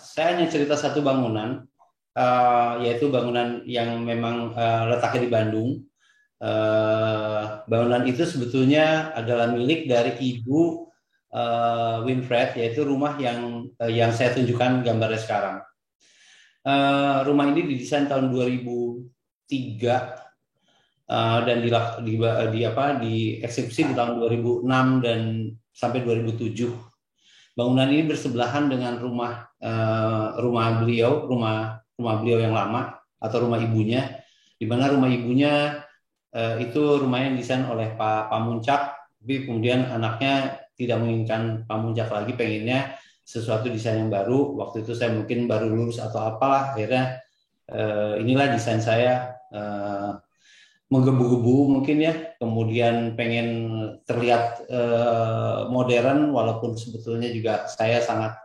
saya hanya cerita satu bangunan, yaitu bangunan yang memang letaknya di Bandung. Bangunan itu sebetulnya adalah milik dari Ibu Winfred, yaitu rumah yang saya tunjukkan gambarnya sekarang. Rumah ini didesain tahun 2003 dan dieksekusi di tahun 2006 dan sampai 2007. Bangunan ini bersebelahan dengan rumah beliau yang lama atau rumah ibunya, di mana rumah ibunya itu rumahnya desain oleh Pak Pamuncak, tapi kemudian anaknya tidak menginginkan Pamuncak lagi, pengennya sesuatu desain yang baru. Waktu itu saya mungkin baru lulus atau apalah, akhirnya inilah desain saya, menggebu-gebu mungkin ya, kemudian pengen terlihat modern, walaupun sebetulnya juga saya sangat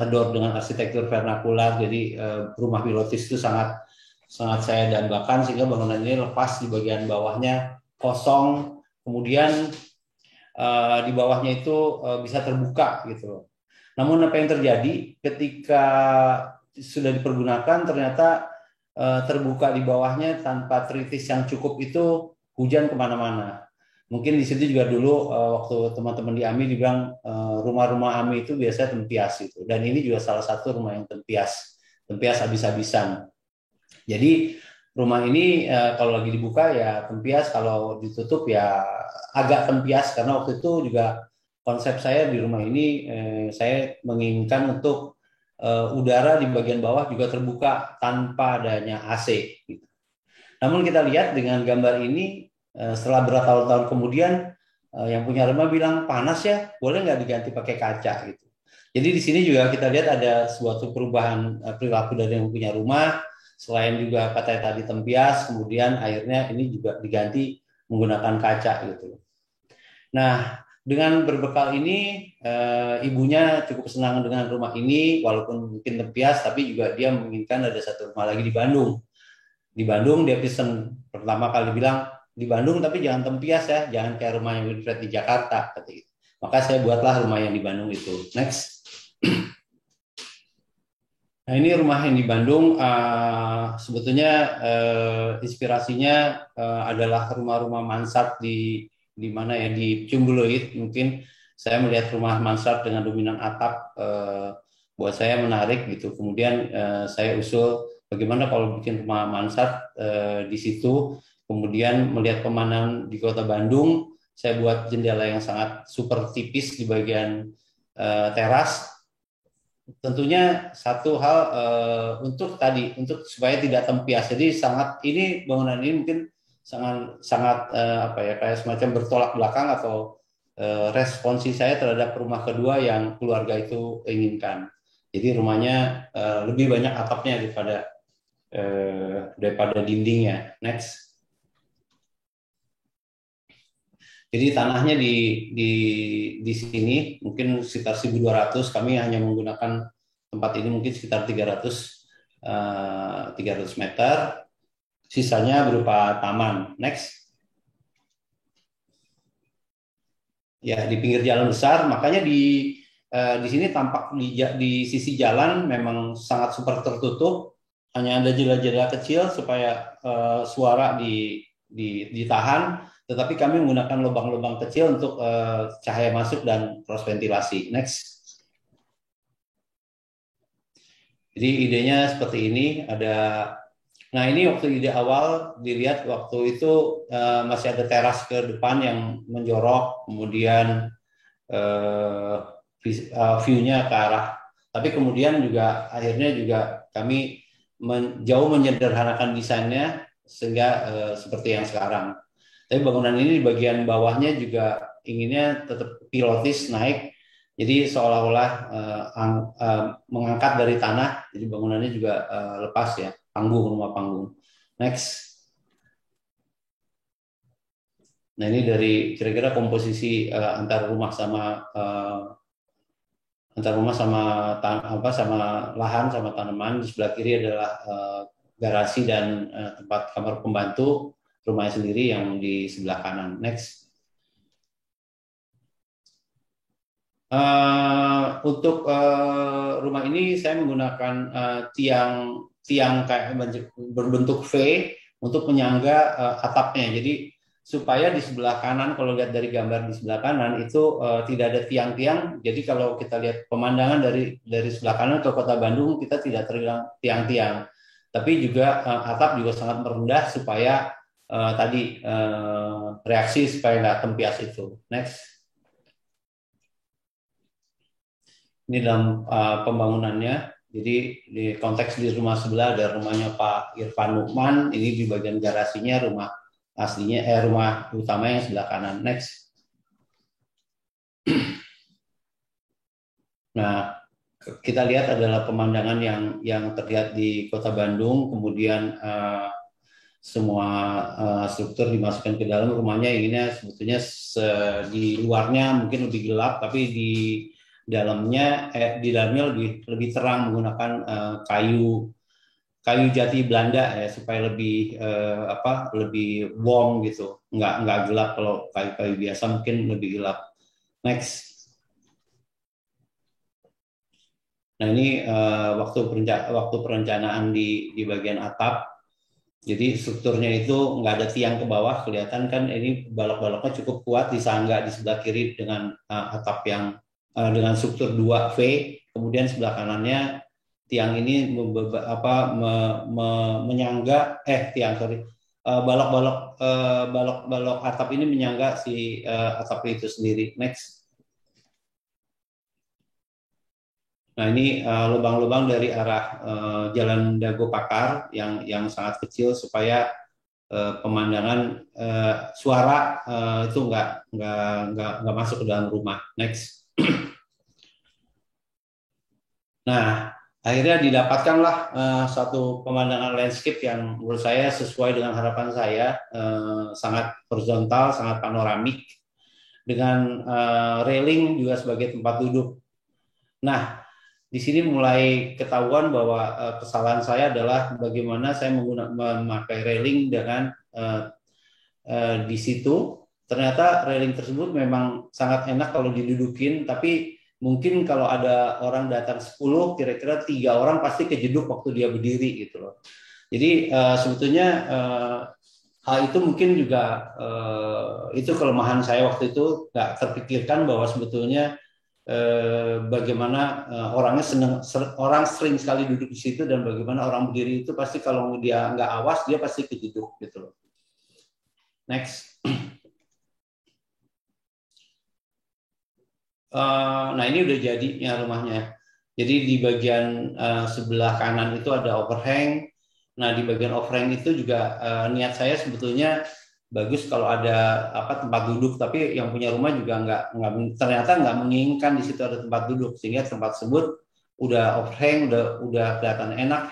adore dengan arsitektur vernakular. Jadi rumah pilotis itu sangat saya dambakan, sehingga bangunan ini lepas di bagian bawahnya kosong, kemudian di bawahnya itu bisa terbuka gitu. Namun apa yang terjadi ketika sudah dipergunakan, ternyata terbuka di bawahnya tanpa tritis yang cukup, itu hujan kemana-mana. Mungkin di situ juga dulu waktu teman-teman di AMI dibilang rumah-rumah AMI itu biasanya tempias gitu. Dan ini juga salah satu rumah yang tempias habis-habisan. Jadi rumah ini kalau lagi dibuka ya tempias, kalau ditutup ya agak tempias, karena waktu itu juga konsep saya di rumah ini saya menginginkan untuk udara di bagian bawah juga terbuka tanpa adanya AC. Gitu. Namun kita lihat dengan gambar ini, setelah bertahun-tahun kemudian, yang punya rumah bilang panas ya, boleh nggak diganti pakai kaca gitu. Jadi di sini juga kita lihat ada suatu perubahan perilaku dari yang punya rumah. Selain juga katanya tadi tempias, kemudian akhirnya ini juga diganti menggunakan kaca gitu. Nah, dengan berbekal ini, ibunya cukup senang dengan rumah ini, walaupun mungkin tempias, tapi juga dia menginginkan ada satu rumah lagi di Bandung. Di Bandung dia pesen pertama kali bilang, di Bandung tapi jangan tempias ya, jangan kayak rumah yang Winfred di Jakarta. Gitu. Maka saya buatlah rumah yang di Bandung itu. Next. Nah, ini rumah yang di Bandung, sebetulnya inspirasinya adalah rumah-rumah mansard di mana ya, di Cumbuluit. Mungkin saya melihat rumah mansard dengan dominan atap, buat saya menarik gitu. Kemudian saya usul bagaimana kalau bikin rumah mansard di situ, kemudian melihat pemandangan di Kota Bandung. Saya buat jendela yang sangat super tipis di bagian teras. Tentunya satu hal untuk supaya tidak tempias. Jadi ini bangunan ini mungkin sangat apa ya, kayak semacam bertolak belakang atau responsi saya terhadap rumah kedua yang keluarga itu inginkan. Jadi rumahnya lebih banyak atapnya daripada dindingnya. Next. Jadi tanahnya di sini mungkin sekitar 1.200, kami hanya menggunakan tempat ini mungkin sekitar 300 meter, sisanya berupa taman. Next. Ya, di pinggir jalan besar, makanya di sini tampak di sisi jalan memang sangat super tertutup, hanya ada jendela-jendela kecil supaya suara ditahan. Tetapi kami menggunakan lubang-lubang kecil untuk cahaya masuk dan cross ventilasi. Next. Jadi idenya seperti ini. Nah ini waktu ide awal dilihat waktu itu masih ada teras ke depan yang menjorok, kemudian view-nya ke arah. Tapi kemudian juga akhirnya juga kami jauh menyederhanakan desainnya sehingga seperti yang sekarang. Tapi bangunan ini di bagian bawahnya juga inginnya tetap pilotis naik, jadi seolah-olah mengangkat dari tanah, jadi bangunannya juga lepas ya, rumah panggung. Next. Nah ini dari kira-kira komposisi antar rumah sama lahan sama tanaman. Di sebelah kiri adalah garasi dan tempat kamar pembantu rumahnya sendiri yang di sebelah kanan. Next. Untuk rumah ini saya menggunakan tiang tiang kayak berbentuk V untuk menyangga atapnya. Jadi supaya di sebelah kanan, kalau lihat dari gambar di sebelah kanan itu tidak ada tiang-tiang. Jadi kalau kita lihat pemandangan dari sebelah kanan ke Kota Bandung, kita tidak terlihat tiang-tiang. Tapi juga atap juga sangat merendah supaya tadi reaksi supaya nggak tempias itu. Next. Ini dalam pembangunannya. Jadi di konteks di rumah sebelah ada rumahnya Pak Irfan Nukman. Ini di bagian garasinya rumah aslinya, rumah utama yang sebelah kanan. Next. Nah, kita lihat adalah pemandangan yang terlihat di Kota Bandung. Kemudian semua struktur dimasukkan ke dalam rumahnya. Inginnya sebetulnya di luarnya mungkin lebih gelap, tapi di dalamnya lebih terang menggunakan kayu jati Belanda ya, supaya lebih warm gitu, nggak gelap. Kalau kayu-kayu biasa mungkin lebih gelap. Next. Nah ini waktu perencanaan di bagian atap. Jadi strukturnya itu nggak ada tiang ke bawah, kelihatan kan ini balok-baloknya cukup kuat, disangga di sebelah kiri dengan atap yang dengan struktur 2V, kemudian sebelah kanannya tiang ini menyangga balok-balok atap ini menyangga si atap itu sendiri. Next. Nah ini lubang-lubang dari arah Jalan Dago Pakar yang sangat kecil supaya pemandangan suara itu nggak masuk ke dalam rumah. Next. Nah akhirnya didapatkanlah satu pemandangan landscape yang menurut saya sesuai dengan harapan saya, sangat horizontal, sangat panoramik, dengan railing juga sebagai tempat duduk. Nah di sini mulai ketahuan bahwa kesalahan saya adalah bagaimana saya memakai railing dengan di situ. Ternyata railing tersebut memang sangat enak kalau didudukin, tapi mungkin kalau ada orang datang 10, kira-kira 3 orang pasti kejeduk waktu dia berdiri gitu loh. Jadi sebetulnya hal itu mungkin juga itu kelemahan saya waktu itu, nggak terpikirkan bahwa sebetulnya bagaimana orang sering sekali duduk di situ, dan bagaimana orang berdiri itu pasti kalau dia nggak awas dia pasti kejeduk gitu loh. Next. Nah ini udah jadinya rumahnya. Jadi di bagian sebelah kanan itu ada overhang. Nah di bagian overhang itu juga niat saya sebetulnya bagus kalau ada tempat duduk, tapi yang punya rumah juga ternyata nggak menginginkan di situ ada tempat duduk, sehingga tempat tersebut udah overhang, udah kelihatan enak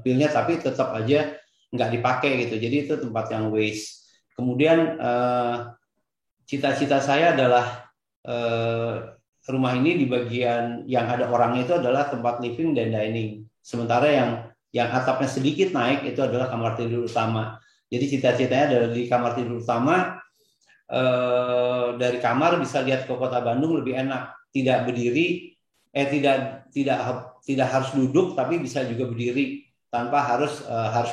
feel-nya, tapi tetap aja nggak dipakai gitu. Jadi itu tempat yang waste. Kemudian cita-cita saya adalah rumah ini di bagian yang ada orangnya itu adalah tempat living dan dining. Sementara yang atapnya sedikit naik itu adalah kamar tidur utama. Jadi cita-citanya adalah di kamar tidur utama, dari kamar bisa lihat ke Kota Bandung lebih enak, tidak berdiri, tidak harus duduk, tapi bisa juga berdiri tanpa harus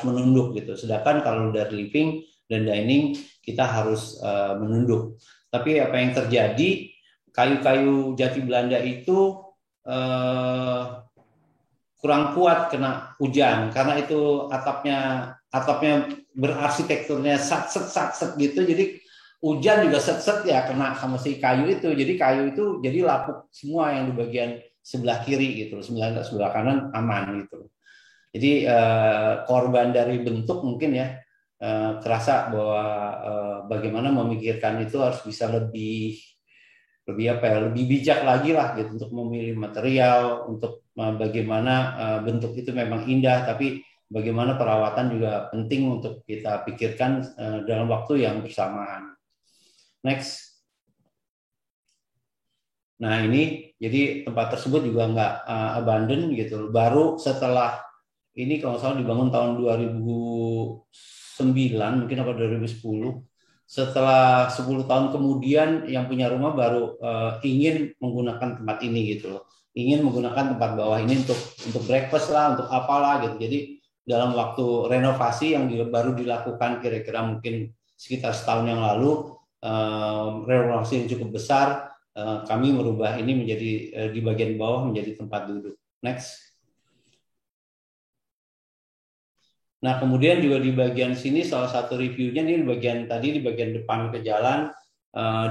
menunduk gitu. Sedangkan kalau dari living dan dining kita harus menunduk. Tapi apa yang terjadi, kayu-kayu jati Belanda itu kurang kuat kena hujan, karena itu atapnya berarsitekturnya sat-set gitu, jadi hujan juga set-set ya kena sama si kayu itu, jadi kayu itu jadi lapuk semua yang di bagian sebelah kiri gitu, sebelah kanan aman gitu. Jadi korban dari bentuk mungkin ya, kerasa bahwa bagaimana memikirkan itu harus bisa lebih bijak lagi lah gitu, untuk memilih material, untuk bagaimana bentuk itu memang indah, tapi bagaimana perawatan juga penting untuk kita pikirkan dalam waktu yang bersamaan. Next. Nah ini jadi tempat tersebut juga nggak abandon gitu, baru setelah ini kalau salah dibangun tahun 2009 mungkin apa 2010. setelah 10 tahun kemudian yang punya rumah baru ingin menggunakan tempat ini gitu loh. Ingin menggunakan tempat bawah ini untuk breakfast lah, untuk apalah gitu. Jadi dalam waktu renovasi yang baru dilakukan kira-kira mungkin sekitar setahun yang lalu, renovasi yang cukup besar, kami merubah ini menjadi di bagian bawah menjadi tempat duduk. Next. Nah, kemudian juga di bagian sini salah satu reviewnya ini di bagian tadi di bagian depan ke jalan,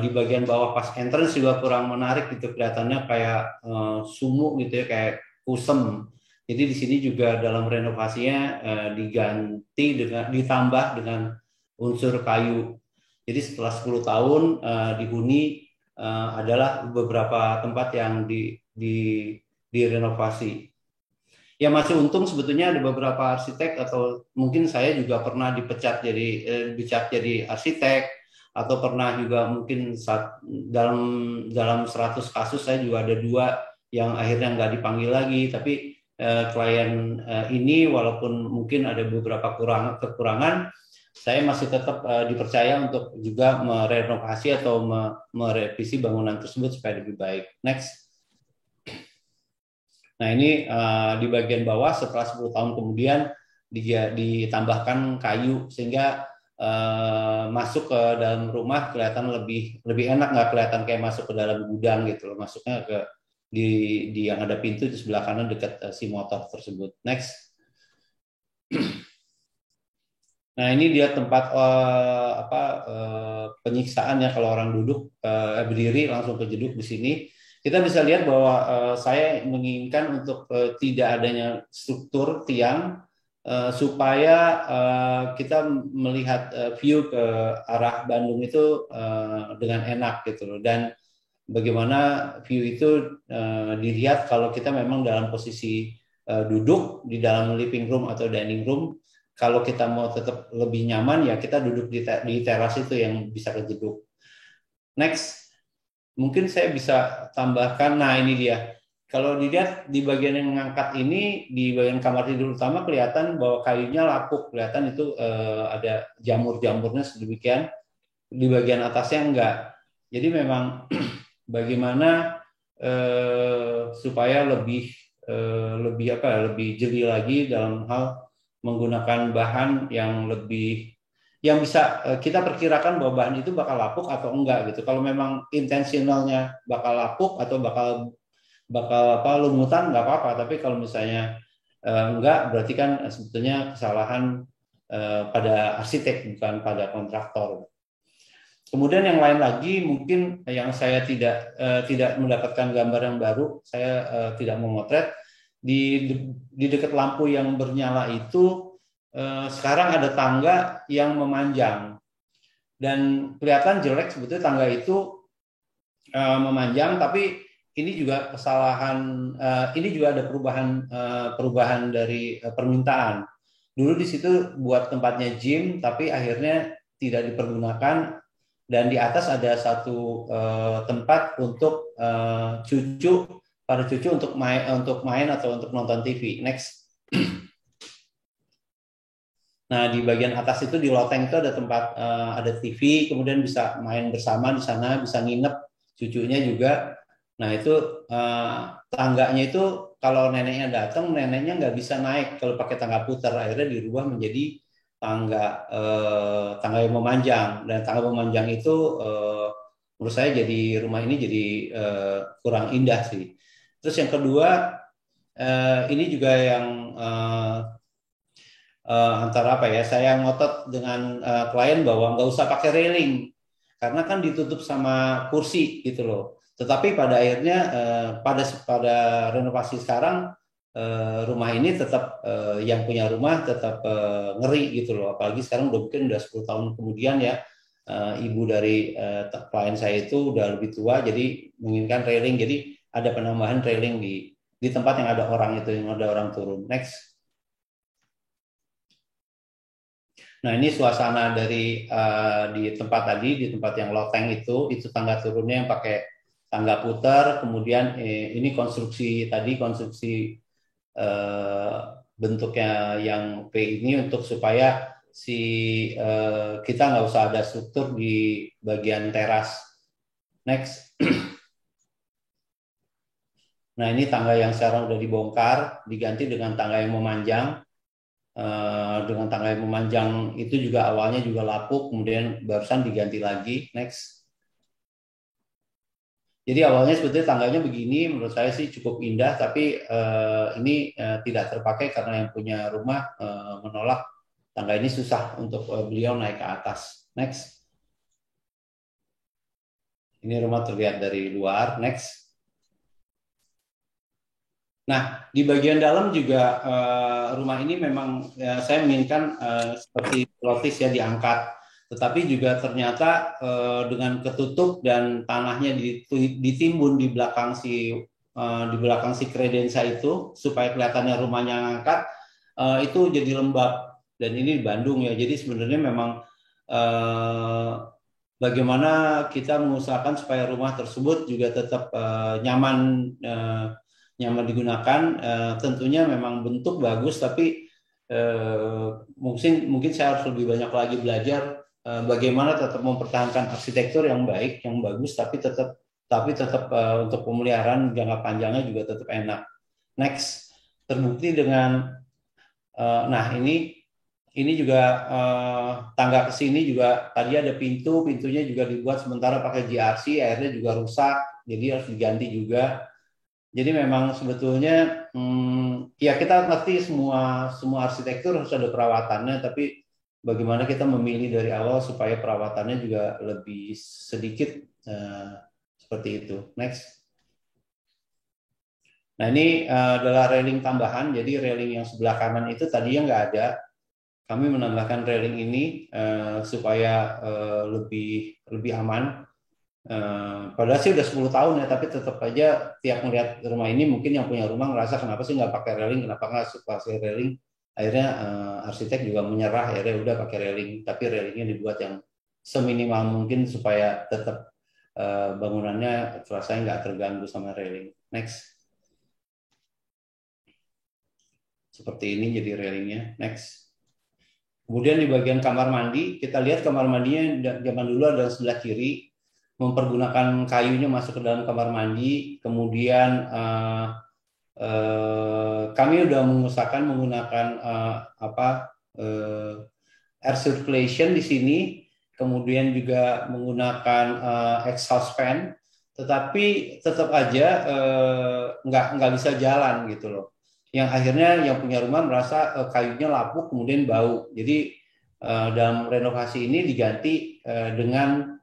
di bagian bawah pas entrance juga kurang menarik gitu, kelihatannya kayak sumuk gitu ya, kayak kusem. Jadi di sini juga dalam renovasinya diganti dengan ditambah dengan unsur kayu. Jadi setelah 10 tahun dihuni adalah beberapa tempat yang direnovasi. Ya masih untung sebetulnya ada beberapa arsitek atau mungkin saya juga pernah dicat jadi arsitek atau pernah juga mungkin dalam 100 kasus saya juga ada 2 yang akhirnya nggak dipanggil lagi, tapi klien ini walaupun mungkin ada beberapa kekurangan, saya masih tetap dipercaya untuk juga merenovasi atau merevisi bangunan tersebut supaya lebih baik. Next. Nah ini di bagian bawah setelah 10 tahun kemudian ditambahkan kayu sehingga masuk ke dalam rumah kelihatan lebih enak, nggak kelihatan kayak masuk ke dalam gudang gitu loh. Masuknya ke di yang ada pintu di sebelah kanan dekat si motor tersebut. Next. Nah ini dia tempat penyiksaan ya, kalau orang duduk berdiri langsung kejeduk di sini. Kita bisa lihat bahwa saya menginginkan untuk tidak adanya struktur tiang supaya kita melihat view ke arah Bandung itu dengan enak gitu loh. Dan bagaimana view itu dilihat kalau kita memang dalam posisi duduk di dalam living room atau dining room. Kalau kita mau tetap lebih nyaman ya kita duduk di teras itu yang bisa kejeduk. Next. Mungkin saya bisa tambahkan, nah ini dia. Kalau dilihat di bagian yang mengangkat ini, di bagian kamar tidur utama kelihatan bahwa kayunya lapuk, kelihatan itu ada jamur-jamurnya sedemikian. Di bagian atasnya enggak. Jadi memang bagaimana supaya lebih jeli lagi dalam hal menggunakan bahan yang bisa kita perkirakan bahwa bahan itu bakal lapuk atau enggak gitu. Kalau memang intensionalnya bakal lapuk atau bakal lumutan nggak apa-apa. Tapi kalau misalnya enggak, berarti kan sebetulnya kesalahan pada arsitek bukan pada kontraktor. Kemudian yang lain lagi mungkin yang saya tidak mendapatkan gambar yang baru, saya tidak memotret di dekat lampu yang bernyala itu. Sekarang ada tangga yang memanjang dan kelihatan jelek sebetulnya tangga itu memanjang, tapi ini juga kesalahan, ini juga ada perubahan dari permintaan. Dulu di situ buat tempatnya gym, tapi akhirnya tidak dipergunakan dan di atas ada satu tempat untuk para cucu untuk main atau untuk nonton TV. Next. Nah, di bagian atas itu di loteng itu ada tempat ada TV, kemudian bisa main bersama di sana, bisa nginep cucunya juga. Nah, itu tangganya itu kalau neneknya datang, neneknya nggak bisa naik kalau pakai tangga putar. Akhirnya dirubah menjadi tangga yang memanjang. Dan tangga memanjang itu menurut saya jadi rumah ini jadi kurang indah sih. Terus yang kedua, ini juga yang antara apa ya, saya ngotot dengan klien bahwa nggak usah pakai railing karena kan ditutup sama kursi gitu loh. Tetapi pada akhirnya pada renovasi sekarang rumah ini tetap yang punya rumah tetap ngeri gitu loh. Apalagi sekarang mungkin udah 10 tahun kemudian ya, ibu dari klien saya itu udah lebih tua, jadi menginginkan railing. Jadi ada penambahan railing di tempat yang ada orang itu, yang ada orang turun. Next. Nah ini suasana dari di tempat tadi, di tempat yang loteng itu tangga turunnya yang pakai tangga putar, kemudian ini konstruksi bentuknya yang P ini untuk supaya kita nggak usah ada struktur di bagian teras. Next. Nah, ini tangga yang sekarang udah dibongkar, diganti dengan tangga yang memanjang. Dengan tangga yang memanjang itu juga awalnya juga lapuk, kemudian barusan diganti lagi. Next. Jadi awalnya sebetulnya tangganya begini, menurut saya sih cukup indah, tapi ini tidak terpakai karena yang punya rumah menolak tangga ini susah untuk beliau naik ke atas. Next. Ini rumah terlihat dari luar. Next. Nah, di bagian dalam juga rumah ini memang saya menginginkan seperti lotis ya diangkat, tetapi juga ternyata dengan ketutup dan tanahnya ditimbun di belakang si kredensa itu supaya kelihatannya rumahnya ngangkat, itu jadi lembab, dan ini di Bandung ya. Jadi sebenarnya memang bagaimana kita mengusahakan supaya rumah tersebut juga tetap nyaman digunakan. Tentunya memang bentuk bagus, tapi mungkin saya harus lebih banyak lagi belajar bagaimana tetap mempertahankan arsitektur yang baik, yang bagus, tapi tetap untuk pemeliharaan jangka panjangnya juga tetap enak. Next. Terbukti dengan nah ini juga tangga ke sini juga tadi ada pintunya juga dibuat sementara pakai GRC, akhirnya juga rusak, jadi harus diganti juga. Jadi memang sebetulnya ya kita ngerti semua arsitektur harus ada perawatannya, tapi bagaimana kita memilih dari awal supaya perawatannya juga lebih sedikit seperti itu. Next. Nah, ini adalah railing tambahan. Jadi railing yang sebelah kanan itu tadinya nggak ada. Kami menambahkan railing ini supaya lebih aman. Padahal sih udah 10 tahun ya, tapi tetap aja tiap melihat rumah ini mungkin yang punya rumah ngerasa kenapa sih nggak pakai railing, kenapa nggak pakai railing. Akhirnya arsitek juga menyerah, akhirnya udah pakai railing, tapi railingnya dibuat yang seminimal mungkin supaya tetap bangunannya rasanya nggak terganggu sama railing. Next. Seperti ini jadi railingnya. Next. Kemudian di bagian kamar mandi, kita lihat kamar mandinya zaman dulu ada sebelah kiri, mempergunakan kayunya masuk ke dalam kamar mandi. Kemudian kami udah mengusahakan menggunakan air circulation di sini, kemudian juga menggunakan exhaust fan, tetapi tetap aja nggak bisa jalan gitu loh. Yang akhirnya yang punya rumah merasa kayunya lapuk kemudian bau. Jadi dalam renovasi ini diganti dengan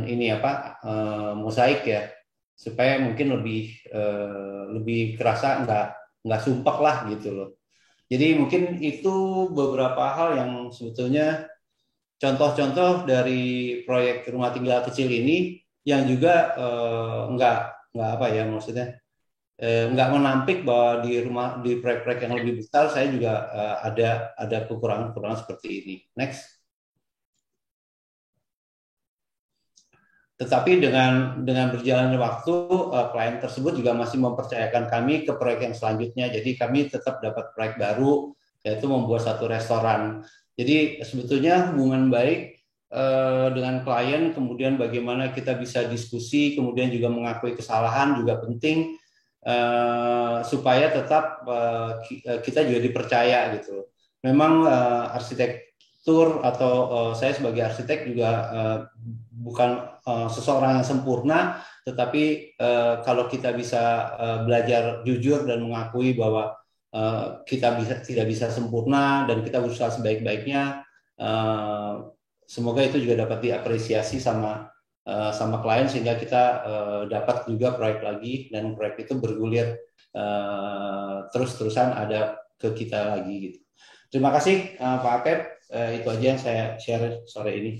ini mosaik ya, supaya mungkin lebih kerasa nggak sumpek lah gitu loh. Jadi mungkin itu beberapa hal yang sebetulnya contoh-contoh dari proyek rumah tinggal kecil ini yang juga nggak apa ya maksudnya nggak menampik bahwa di proyek-proyek yang lebih besar saya juga ada kekurangan-kekurangan seperti ini. Next. Tetapi dengan berjalannya waktu, klien tersebut juga masih mempercayakan kami ke proyek yang selanjutnya. Jadi kami tetap dapat proyek baru, yaitu membuat satu restoran. Jadi sebetulnya hubungan baik dengan klien, kemudian bagaimana kita bisa diskusi, kemudian juga mengakui kesalahan juga penting supaya tetap kita juga dipercaya gitu. Memang arsitektur atau saya sebagai arsitek juga bukan seseorang yang sempurna, tetapi kalau kita bisa belajar jujur dan mengakui bahwa kita tidak bisa sempurna dan kita berusaha sebaik-baiknya, semoga itu juga dapat diapresiasi sama klien sehingga kita dapat juga proyek lagi dan proyek itu bergulir terus-terusan ada ke kita lagi gitu. Terima kasih Pak Apep, itu aja yang saya share sore ini.